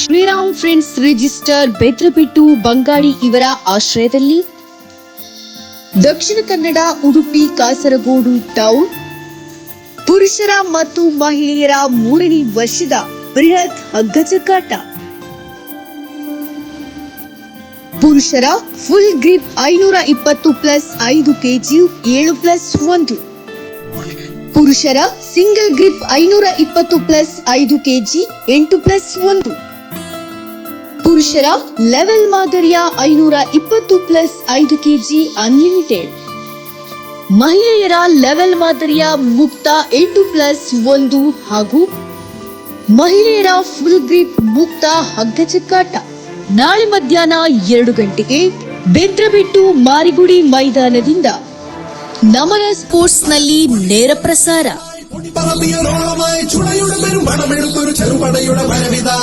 Shriram friends register ಬೆದ್ರಬಿಟ್ಟು Bengali ಇವರ ಆಶ್ರಯದಲ್ಲಿ Dakshina Kannada Udupi Kasaragod town ಪುರುಷರ ಮತ್ತು ಮಹಿಳೆಯರ 3ನೇ ವರ್ಷದ ಬೃಹತ್ ಹಗ್ಗ ಜಗ್ಗಾಟ. ಪುರುಷರ ಫುಲ್ ಗ್ರಿಪ್ 520 ಪ್ಲಸ್ 5 ಕೆಜಿ 7+1. ಪುರುಷರ ಸಿಂಗಲ್ ಗ್ರಿಪ್ 520 ಪ್ಲಸ್ 5 ಕೆಜಿ 8+1. ಪುರುಷರ ಲೆವೆಲ್ ಮಾದರಿಯ 520 ಪ್ಲಸ್ 5 ಕೆಜಿ ಅನ್ಲಿಮಿಟೆಡ್. ಮಹಿಳೆಯರ ಲೆವೆಲ್ ಮಾದರಿಯ ಮುಕ್ತ 8+1 ಹಾಗೂ ಮಹಿಳೆಯರ ಫುಲ್ ಗ್ರಿಪ್ ಮುಕ್ತ ಹಗ್ಗ ಜಗ್ಗಾಟ ನಾಳೆ ಮಧ್ಯಾಹ್ನ 2 ಗಂಟೆಗೆ ಬೆದ್ರಬಿಟ್ಟು ಮಾರಿಗುಡಿ ಮೈದಾನದಿಂದ ನಮನ ಸ್ಪೋರ್ಟ್ಸ್ ನಲ್ಲಿ ನೇರ ಪ್ರಸಾರ.